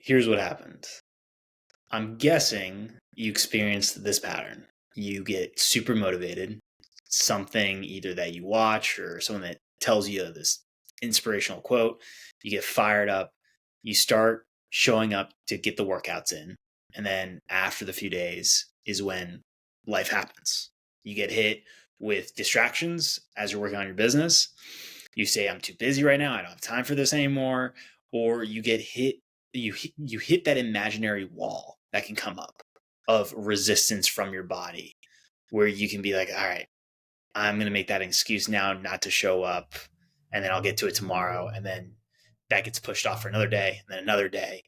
Here's what happened. I'm guessing you experienced this pattern. You get super motivated, something either that you watch or someone that tells you this inspirational quote. You get fired up. You start showing up to get the workouts in. And then after the few days is when life happens. You get hit with distractions as you're working on your business. You say, I'm too busy right now. I don't have time for this anymore. Or you get hit you hit that imaginary wall that can come up of resistance from your body where you can be like, all right, I'm going to make that an excuse now not to show up, and then I'll get to it tomorrow. And then that gets pushed off for another day and then another day.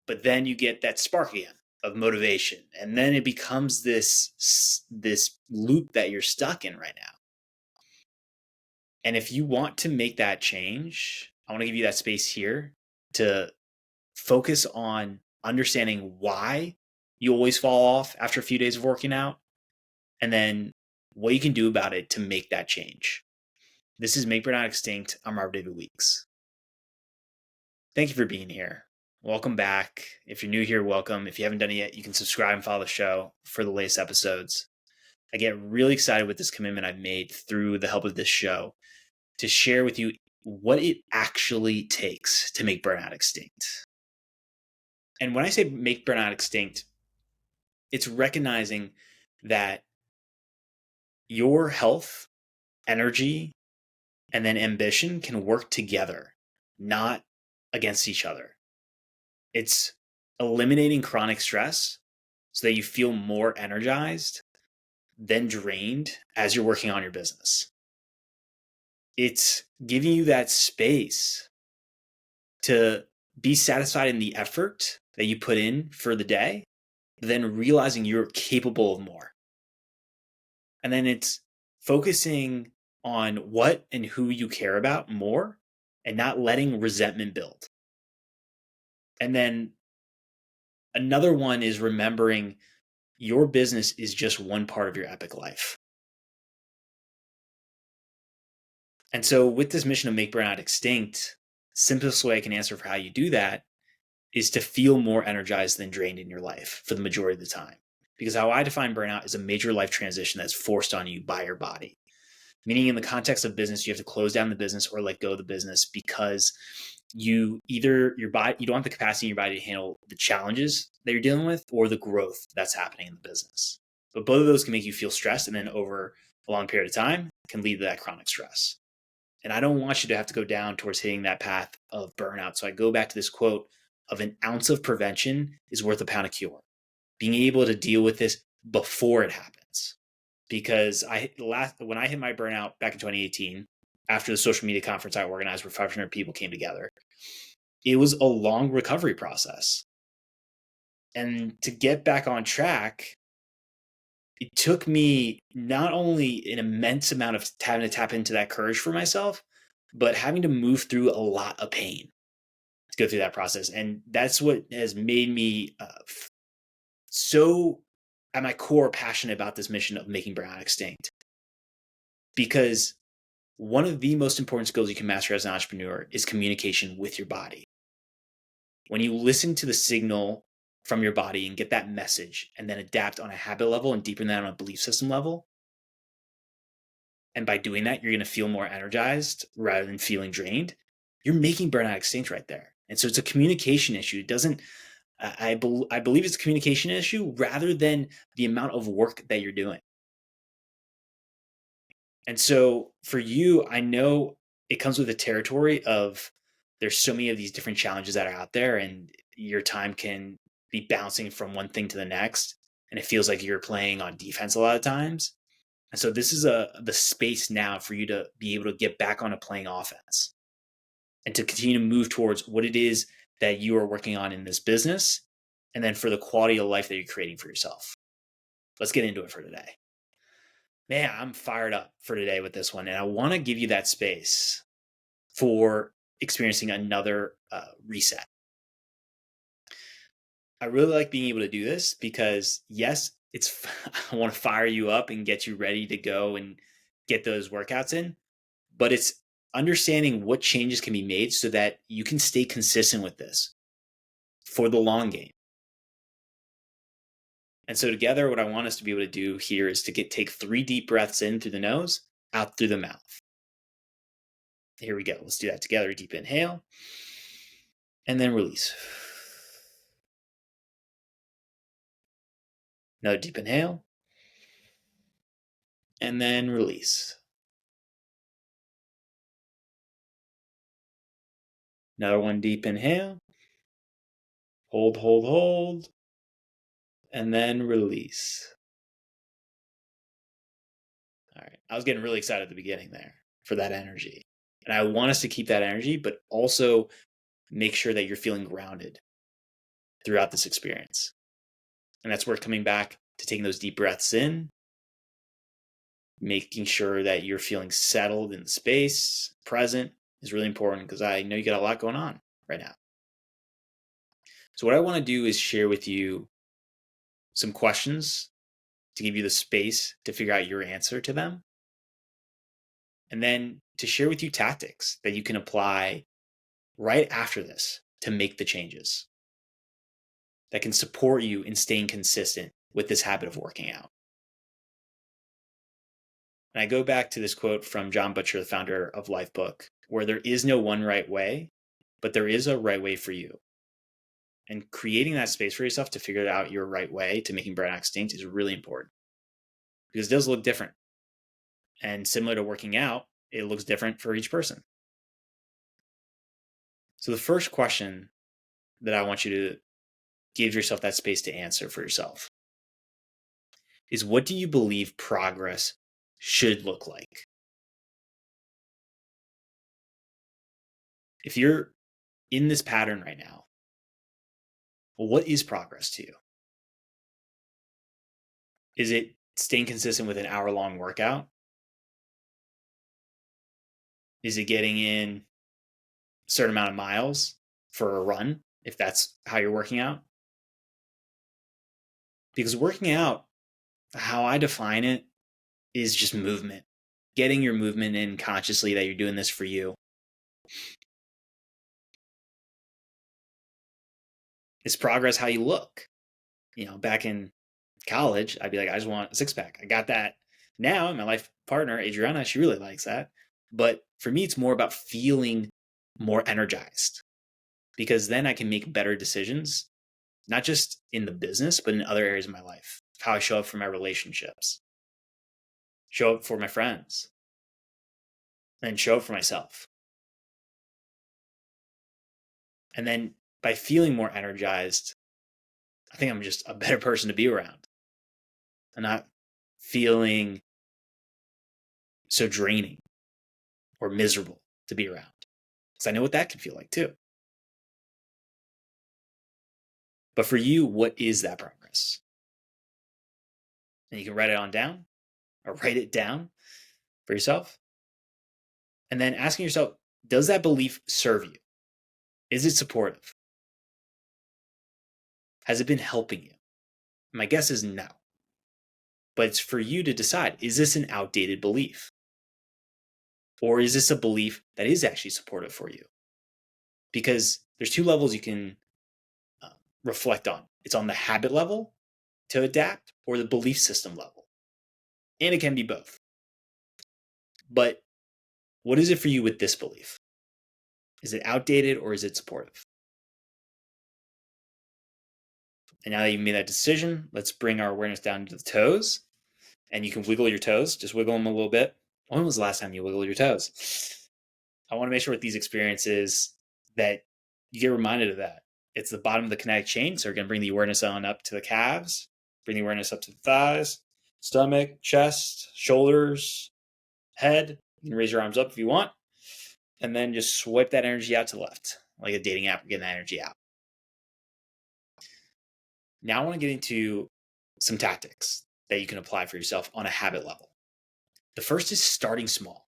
But then you get that spark again of motivation. And then it becomes this loop that you're stuck in right now. And if you want to make that change, I want to give you that space here to focus on understanding why you always fall off after a few days of working out, and then what you can do about it to make that change. This is Make Burnout Extinct. I'm Robert David Weeks. Thank you for being here. Welcome back. If you're new here, welcome. If you haven't done it yet, you can subscribe and follow the show for the latest episodes. I get really excited with this commitment I've made through the help of this show to share with you what it actually takes to make burnout extinct. And when I say make burnout extinct, it's recognizing that your health, energy, and then ambition can work together, not against each other. It's eliminating chronic stress so that you feel more energized than drained as you're working on your business. It's giving you that space to be satisfied in the effort that you put in for the day, then realizing you're capable of more. And then it's focusing on what and who you care about more and not letting resentment build. And then another one is remembering your business is just one part of your epic life. And so with this mission of Make Burnout Extinct, simplest way I can answer for how you do that is to feel more energized than drained in your life for the majority of the time. Because how I define burnout is a major life transition that's forced on you by your body. Meaning in the context of business, you have to close down the business or let go of the business because your body, you don't have the capacity in your body to handle the challenges that you're dealing with or the growth that's happening in the business. But both of those can make you feel stressed, and then over a long period of time can lead to that chronic stress. And I don't want you to have to go down towards hitting that path of burnout. So I go back to this quote of an ounce of prevention is worth a pound of cure. Being able to deal with this before it happens. Because when I hit my burnout back in 2018, after the social media conference I organized where 500 people came together, it was a long recovery process. And to get back on track, it took me not only an immense amount of having to tap into that courage for myself, but having to move through a lot of pain to go through that process. And that's what has made me so at my core passionate about this mission of making burnout extinct. Because one of the most important skills you can master as an entrepreneur is communication with your body. When you listen to the signal from your body and get that message and then adapt on a habit level and deepen that on a belief system level, and by doing that, you're going to feel more energized rather than feeling drained, you're making burnout extinct right there. And so it's a communication issue. It doesn't, I believe it's a communication issue rather than the amount of work that you're doing. And so for you, I know it comes with the territory of there's so many of these different challenges that are out there, and your time can be bouncing from one thing to the next. And it feels like you're playing on defense a lot of times. And so this is the space now for you to be able to get back on a playing offense and to continue to move towards what it is that you are working on in this business, and then for the quality of life that you're creating for yourself. Let's get into it for today. Man, I'm fired up for today with this one, and I want to give you that space for experiencing another reset. I really like being able to do this because, yes, I want to fire you up and get you ready to go and get those workouts in, but it's understanding what changes can be made so that you can stay consistent with this. for the long game. And so together, what I want us to be able to do here is to take 3 deep breaths in through the nose, out through the mouth. Here we go. Let's do that together. Deep inhale, and then release. Another deep inhale, and then release. Another one, deep inhale. Hold, hold, hold, and then release. All right. I was getting really excited at the beginning there for that energy. And I want us to keep that energy, but also make sure that you're feeling grounded throughout this experience. And that's where coming back to taking those deep breaths in, making sure that you're feeling settled in the space, present, is really important, because I know you got a lot going on right now. So what I want to do is share with you some questions to give you the space to figure out your answer to them. And then to share with you tactics that you can apply right after this to make the changes that can support you in staying consistent with this habit of working out. And I go back to this quote from John Butcher, the founder of Lifebook, where there is no one right way, but there is a right way for you. And creating that space for yourself to figure out your right way to making burnout extinct is really important, because it does look different. And similar to working out, it looks different for each person. So the first question that I want you to give yourself that space to answer for yourself is, what do you believe progress should look like? If you're in this pattern right now, well, what is progress to you? Is it staying consistent with an hour-long workout? Is it getting in a certain amount of miles for a run, if that's how you're working out? Because working out, how I define it, is just movement. Getting your movement in consciously, that you're doing this for you. Is progress how you look? Back in college, I'd be like, I just want a six-pack. I got that. Now, my life partner, Adriana, she really likes that. But for me, it's more about feeling more energized, because then I can make better decisions, not just in the business, but in other areas of my life. How I show up for my relationships, show up for my friends, and show up for myself. And then by feeling more energized, I think I'm just a better person to be around. I'm not feeling so draining or miserable to be around, because I know what that can feel like too. But for you, what is that progress? And you can write it on down, or write it down for yourself. And then asking yourself, does that belief serve you? Is it supportive? Has it been helping you? My guess is no. But it's for you to decide, is this an outdated belief? Or is this a belief that is actually supportive for you? Because there's 2 levels you can reflect on. It's on the habit level to adapt, or the belief system level. And it can be both. But what is it for you with this belief? Is it outdated, or is it supportive? And now that you've made that decision, let's bring our awareness down to the toes. And you can wiggle your toes. Just wiggle them a little bit. When was the last time you wiggled your toes? I want to make sure with these experiences that you get reminded of that. It's the bottom of the kinetic chain. So we're going to bring the awareness on up to the calves, bring the awareness up to the thighs, stomach, chest, shoulders, head. You can raise your arms up if you want. And then just swipe that energy out to the left, like a dating app, getting that energy out. Now I want to get into some tactics that you can apply for yourself on a habit level. The first is starting small.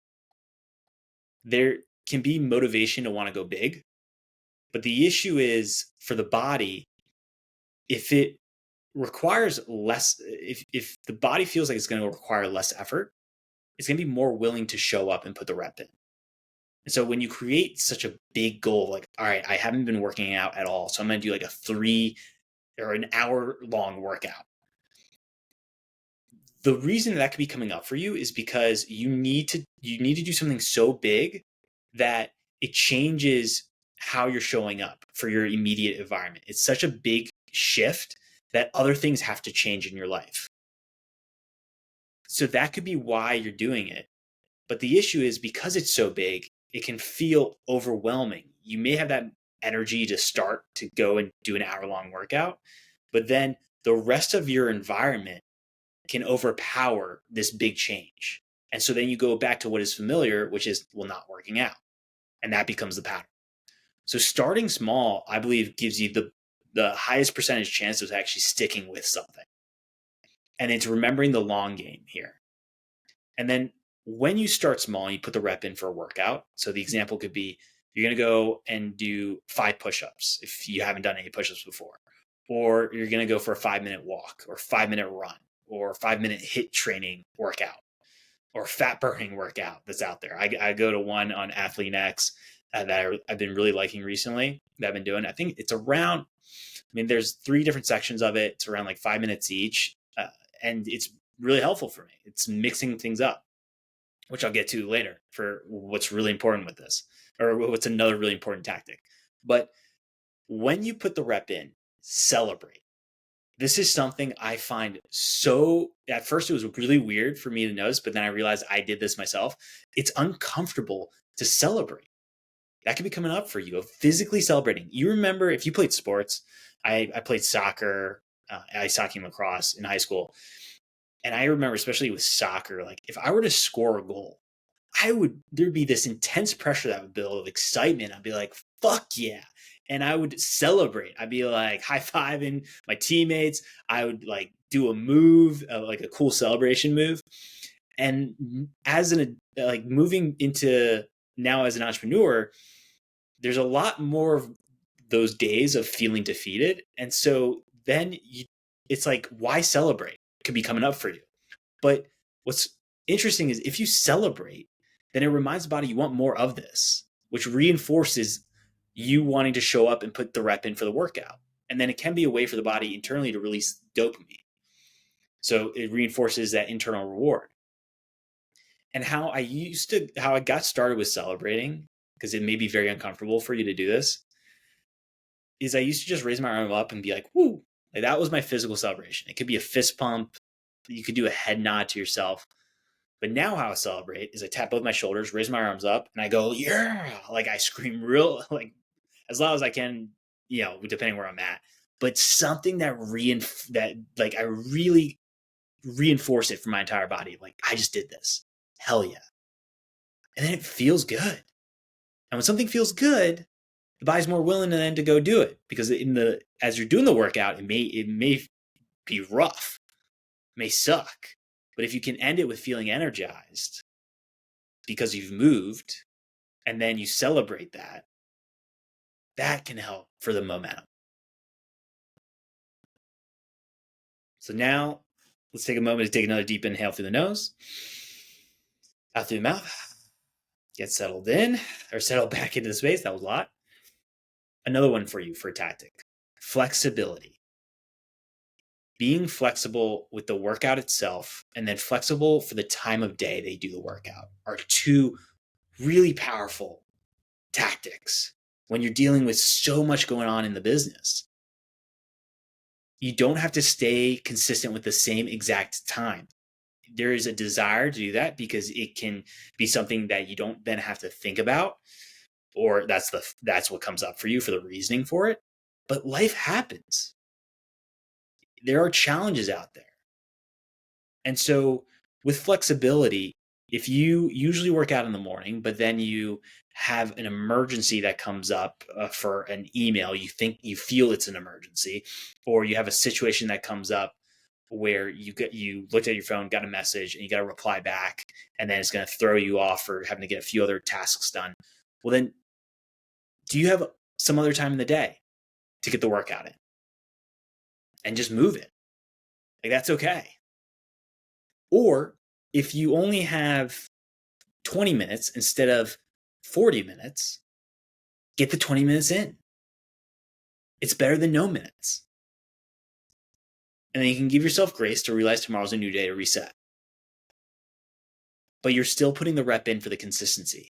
There can be motivation to want to go big, but the issue is for the body, if it requires less, if the body feels like it's going to require less effort, it's going to be more willing to show up and put the rep in. And so when you create such a big goal, like, all right, I haven't been working out at all, so I'm going to do like a 3 or an hour long workout. The reason that could be coming up for you is because you need to do something so big that it changes how you're showing up for your immediate environment. It's such a big shift that other things have to change in your life. So that could be why you're doing it. But the issue is because it's so big, it can feel overwhelming. You may have that energy to start to go and do an hour long workout, but then the rest of your environment can overpower this big change. And so then you go back to what is familiar, which is, well, not working out. And that becomes the pattern. So starting small, I believe, gives you the highest percentage chance of actually sticking with something. And it's remembering the long game here. And then when you start small, you put the rep in for a workout. So the example could be you're going to go and do 5 push-ups if you haven't done any push-ups before. Or you're going to go for a 5-minute walk or 5-minute run or 5-minute HIIT training workout or fat burning workout that's out there. I go to one on Athlete X that I've been really liking recently that I've been doing. I think it's around, there's 3 different sections of it. It's around like 5 minutes each. And it's really helpful for me. It's mixing things up, which I'll get to later for what's really important with this, or what's another really important tactic. But when you put the rep in, celebrate. This is something I find at first it was really weird for me to notice, but then I realized I did this myself. It's uncomfortable to celebrate. That could be coming up for you, of physically celebrating. You remember if you played sports, I played soccer, ice hockey and lacrosse in high school. And I remember, especially with soccer, like if I were to score a goal, there'd be this intense pressure that would build of excitement. I'd be like, fuck yeah. And I would celebrate. I'd be like high-fiving my teammates. I would like do a move, like a cool celebration move. And moving into now as an entrepreneur, there's a lot more of those days of feeling defeated. And so then it's like, why celebrate? It could be coming up for you. But what's interesting is if you celebrate, then it reminds the body you want more of this, which reinforces you wanting to show up and put the rep in for the workout. And then it can be a way for the body internally to release dopamine. So it reinforces that internal reward. And how I got started with celebrating, because it may be very uncomfortable for you to do this, is I used to just raise my arm up and be like, woo. Like that was my physical celebration. It could be a fist pump. You could do a head nod to yourself. But now how I celebrate is I tap both my shoulders, raise my arms up, and I go, yeah. Like I scream real, like as loud as I can, depending where I'm at. But something that I really reinforce it for my entire body. Like I just did this. Hell yeah. And then it feels good. And when something feels good, the body's more willing then to go do it, because as you're doing the workout, it may be rough, it may suck, but if you can end it with feeling energized because you've moved, and then you celebrate that can help for the momentum. So now let's take a moment to take another deep inhale through the nose, out through the mouth. Get settled in, or settle back into the space. That was a lot. Another one for you for a tactic: flexibility. Being flexible with the workout itself, and then flexible for the time of day they do the workout, are 2 really powerful tactics when you're dealing with so much going on in the business. You don't have to stay consistent with the same exact time. There is a desire to do that because it can be something that you don't then have to think about, or that's what comes up for you for the reasoning for it. But life happens. There are challenges out there. And so with flexibility, if you usually work out in the morning, but then you have an emergency that comes up for an email, you feel it's an emergency, or you have a situation that comes up where you looked at your phone, got a message, and you got to reply back, and then it's going to throw you off for having to get a few other tasks done. Well, then do you have some other time in the day to get the workout in and just move it? Like that's okay. Or if you only have 20 minutes instead of 40 minutes, get the 20 minutes in. It's better than no minutes. And then you can give yourself grace to realize tomorrow's a new day to reset. But you're still putting the rep in for the consistency.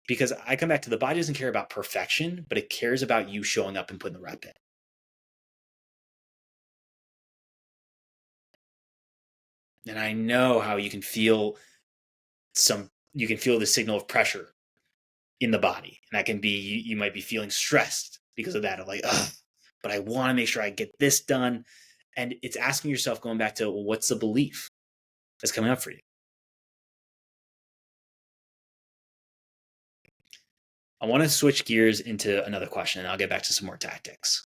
Because I come back to the body doesn't care about perfection, but it cares about you showing up and putting the rep in. And I know how you can feel the signal of pressure in the body. And that can be, you might be feeling stressed because of that, of like, ugh, but I want to make sure I get this done. And it's asking yourself, going back to, well, what's the belief that's coming up for you? I want to switch gears into another question, and I'll get back to some more tactics.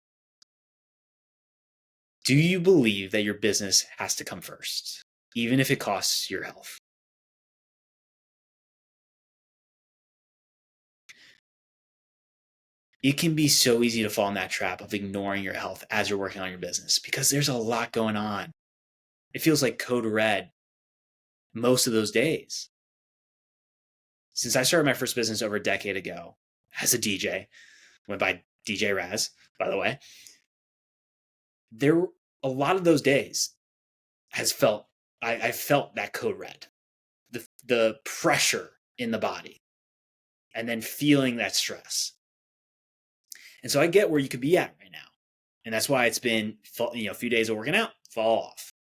Do you believe that your business has to come first, even if it costs your health? It can be so easy to fall in that trap of ignoring your health as you're working on your business because there's a lot going on. It feels like code red most of those days. Since I started my first business over a decade ago as a DJ, went by DJ Raz, by the way, a lot of those days I felt that code red, the pressure in the body, and then feeling that stress. And so I get where you could be at right now. And that's why it's been, a few days of working out, fall off.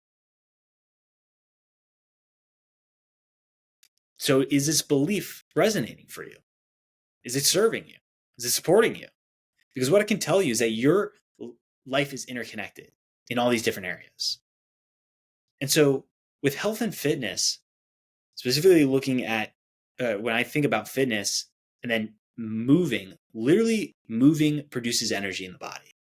So is this belief resonating for you? Is it serving you? Is it supporting you? Because what I can tell you is that your life is interconnected in all these different areas. And so with health and fitness, specifically looking at when I think about fitness and then moving, literally moving produces energy in the body.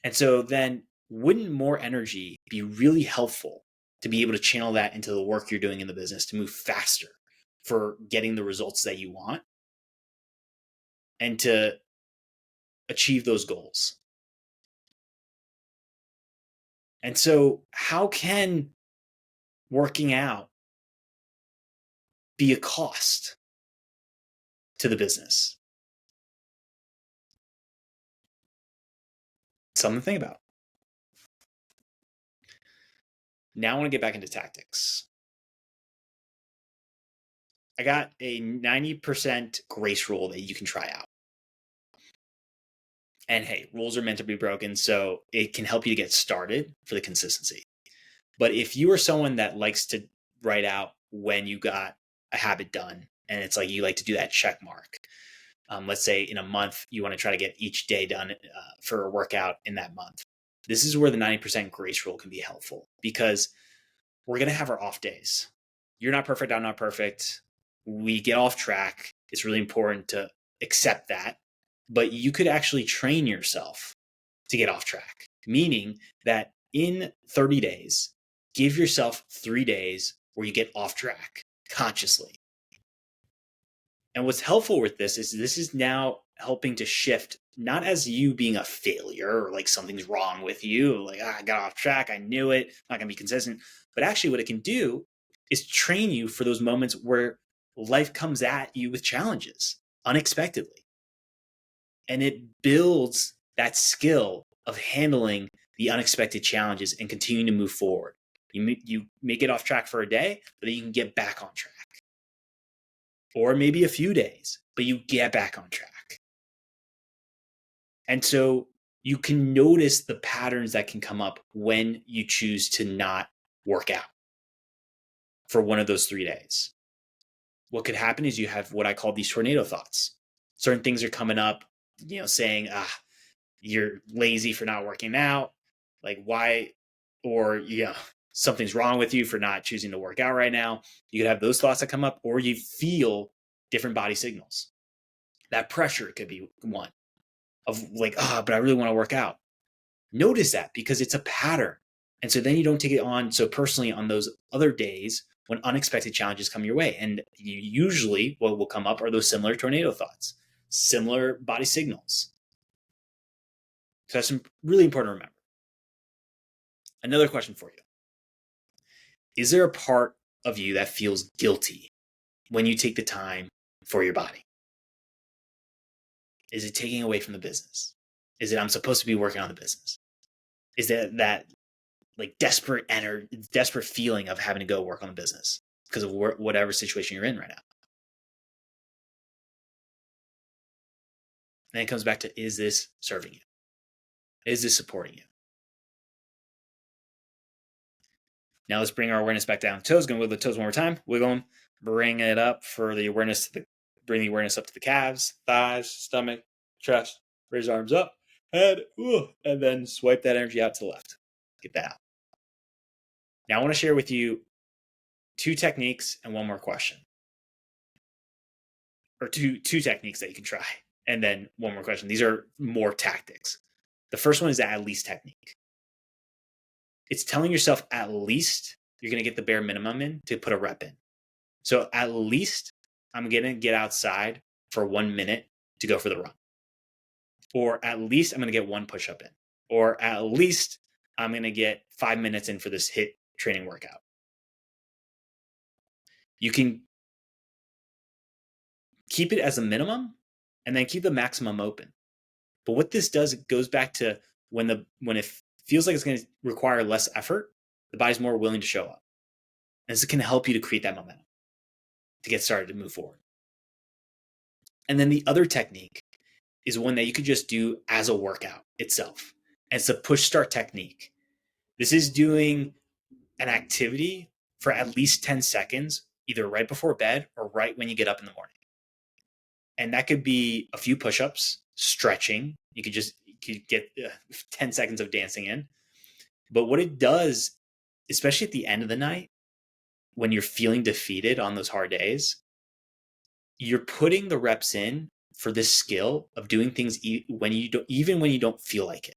And so then wouldn't more energy be really helpful to be able to channel that into the work you're doing in the business to move faster for getting the results that you want and to achieve those goals? And so how can working out be a cost to the business? Something to think about. Now I want to get back into tactics. I got a 90% grace rule that you can try out. And hey, rules are meant to be broken, so it can help you to get started for the consistency. But if you are someone that likes to write out when you got a habit done, and it's like you like to do that check mark, let's say in a month, you want to try to get each day done for a workout in that month. This is where the 90% grace rule can be helpful because we're going to have our off days. You're not perfect. I'm not perfect. We get off track. It's really important to accept that. But you could actually train yourself to get off track, meaning that in 30 days, give yourself 3 days where you get off track consciously. And what's helpful with this is now helping to shift, not as you being a failure or like something's wrong with you, like, I got off track, I knew it, not going to be consistent. But actually what it can do is train you for those moments where life comes at you with challenges unexpectedly. And it builds that skill of handling the unexpected challenges and continuing to move forward. You may get off track for a day, but then you can get back on track. Or maybe a few days, but you get back on track. And so you can notice the patterns that can come up when you choose to not work out for one of those 3 days. What could happen is you have what I call these tornado thoughts. Certain things are coming up, saying, you're lazy for not working out. Like, why? Or, something's wrong with you for not choosing to work out right now. You could have those thoughts that come up, or you feel different body signals. That pressure could be one of like, but I really want to work out. Notice that because it's a pattern. And so then you don't take it on so personally on those other days when unexpected challenges come your way. And usually what will come up are those similar tornado thoughts, similar body signals. So that's really important to remember. Another question for you. Is there a part of you that feels guilty when you take the time for your body? Is it taking away from the business? Is it I'm supposed to be working on the business? Is it that like desperate feeling of having to go work on the business because of whatever situation you're in right now? And it comes back to, is this serving you? Is this supporting you? Now let's bring our awareness back down to toes. Going to wiggle the toes one more time. Wiggle them. Bring it up for the awareness bring the awareness up to the calves, thighs, stomach, chest. Raise arms up, head, and then swipe that energy out to the left. Get that out. Now I want to share with you 2 techniques and one more question. Or two techniques that you can try, and then one more question. These are more tactics. The first one is the at least technique. It's telling yourself at least you're going to get the bare minimum in to put a rep in. So at least I'm going to get outside for 1 minute to go for the run. Or at least I'm going to get 1 push-up in. Or at least I'm going to get 5 minutes in for this HIIT training workout. You can keep it as a minimum and then keep the maximum open. But what this does, it goes back to when it feels like it's going to require less effort, the body's more willing to show up. And this can help you to create that momentum to get started to move forward. And then the other technique is one that you could just do as a workout itself. And it's a push start technique. This is doing an activity for at least 10 seconds, either right before bed or right when you get up in the morning. And that could be a few push-ups, stretching. You could get 10 seconds of dancing in. But what it does, especially at the end of the night, when you're feeling defeated on those hard days, you're putting the reps in for this skill of doing things even when you don't feel like it.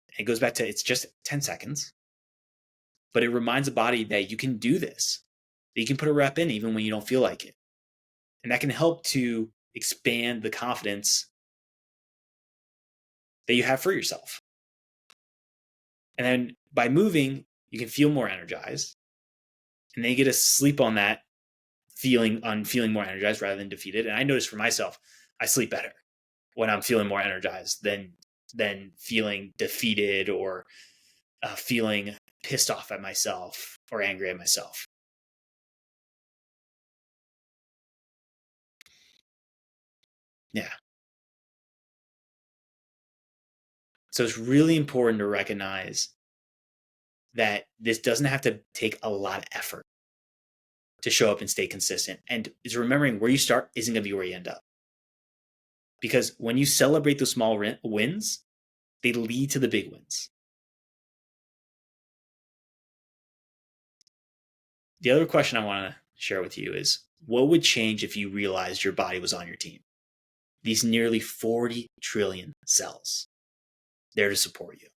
And it goes back to, it's just 10 seconds, but it reminds the body that you can do this, that you can put a rep in even when you don't feel like it. And that can help to expand the confidence that you have for yourself. And then by moving, you can feel more energized. And then you get to sleep on that feeling more energized rather than defeated. And I notice for myself, I sleep better when I'm feeling more energized than feeling defeated or feeling pissed off at myself or angry at myself. Yeah. So it's really important to recognize that this doesn't have to take a lot of effort to show up and stay consistent. And it's remembering where you start isn't going to be where you end up. Because when you celebrate those small wins, they lead to the big wins. The other question I want to share with you is, what would change if you realized your body was on your team? These nearly 40 trillion cells there to support you.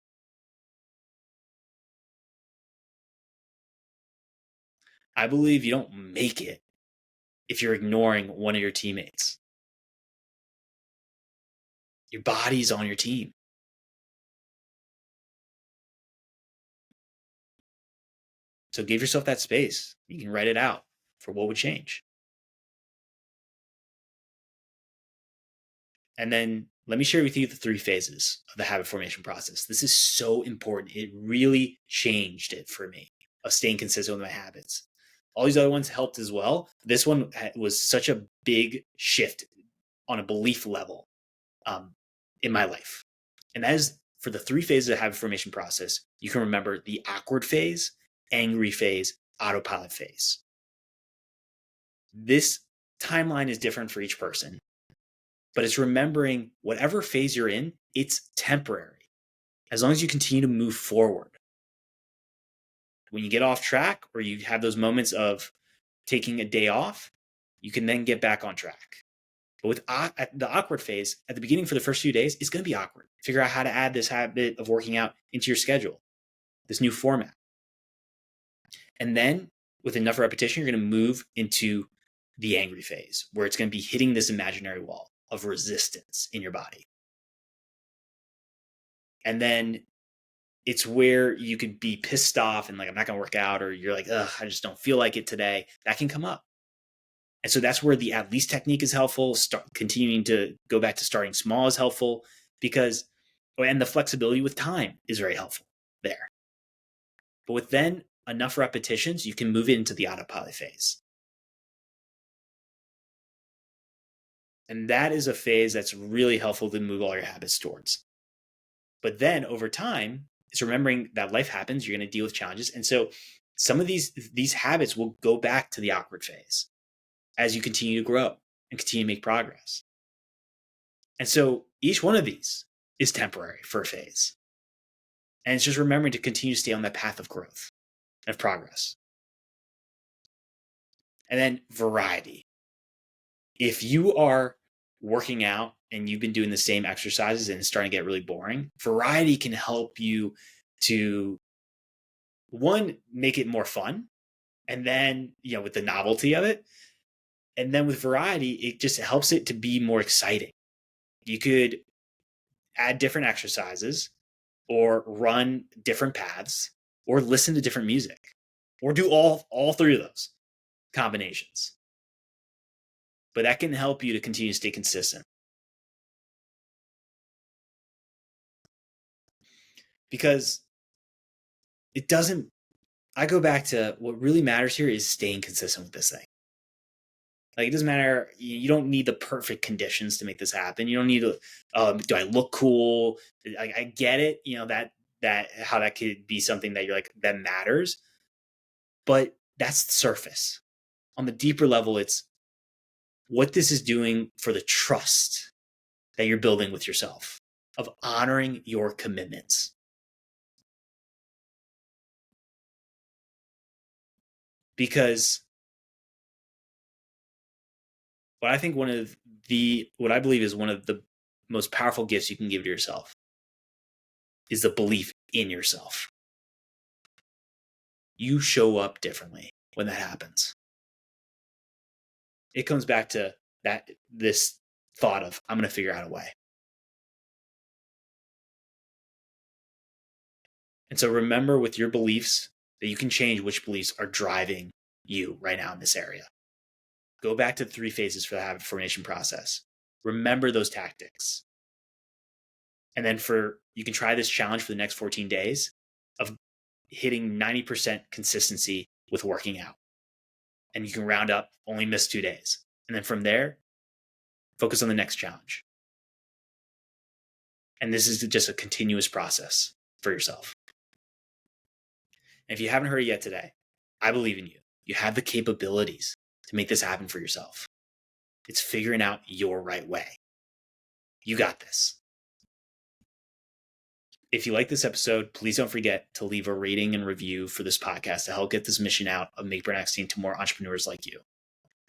I believe you don't make it if you're ignoring one of your teammates. Your body's on your team. So give yourself that space. You can write it out for what would change. And then let me share with you the 3 phases of the habit formation process. This is so important. It really changed it for me of staying consistent with my habits. All these other ones helped as well. This one was such a big shift on a belief level in my life. And that is for the 3 phases of habit formation process. You can remember the awkward phase, angry phase, autopilot phase. This timeline is different for each person, but it's remembering whatever phase you're in, it's temporary. As long as you continue to move forward. When you get off track or you have those moments of taking a day off, you can then get back on track. But with the awkward phase, at the beginning for the first few days, it's going to be awkward. Figure out how to add this habit of working out into your schedule, this new format. And then with enough repetition, you're going to move into the angry phase, where it's going to be hitting this imaginary wall of resistance in your body. And then it's where you could be pissed off and like, I'm not going to work out, or you're like, ugh, I just don't feel like it today. That can come up. And so that's where the at least technique is helpful. Continuing to go back to starting small is helpful and the flexibility with time is very helpful there. But with then enough repetitions, you can move it into the autopilot phase. And that is a phase that's really helpful to move all your habits towards. But then over time, it's remembering that life happens, you're going to deal with challenges. And so some of these habits will go back to the awkward phase as you continue to grow and continue to make progress. And so each one of these is temporary for a phase. And it's just remembering to continue to stay on that path of growth, of progress. And then variety. If you are working out and you've been doing the same exercises and it's starting to get really boring, variety can help you to, one, make it more fun. And then, with the novelty of it. And then with variety, it just helps it to be more exciting. You could add different exercises or run different paths or listen to different music or do all three of those combinations. But that can help you to continue to stay consistent. Because I go back to what really matters here is staying consistent with this thing. Like, it doesn't matter. You don't need the perfect conditions to make this happen. You don't need to, do I look cool? I get it, that how that could be something that you're like, that matters. But that's the surface. On the deeper level, it's what this is doing for the trust that you're building with yourself, of honoring your commitments. Because what I believe is one of the most powerful gifts you can give to yourself is the belief in yourself. You show up differently when that happens. It comes back to this thought of, I'm going to figure out a way. And so remember with your beliefs that you can change which beliefs are driving you right now in this area. Go back to the 3 phases for the habit formation process. Remember those tactics. And then you can try this challenge for the next 14 days of hitting 90% consistency with working out. And you can round up, only miss 2 days. And then from there, focus on the next challenge. And this is just a continuous process for yourself. And if you haven't heard it yet today, I believe in you. You have the capabilities to make this happen for yourself. It's figuring out your right way. You got this. If you like this episode, please don't forget to leave a rating and review for this podcast to help get this mission out of Make Brand Acting to more entrepreneurs like you.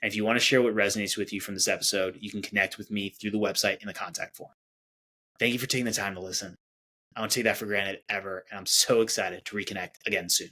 And if you want to share what resonates with you from this episode, you can connect with me through the website in the contact form. Thank you for taking the time to listen. I don't take that for granted ever, and I'm so excited to reconnect again soon.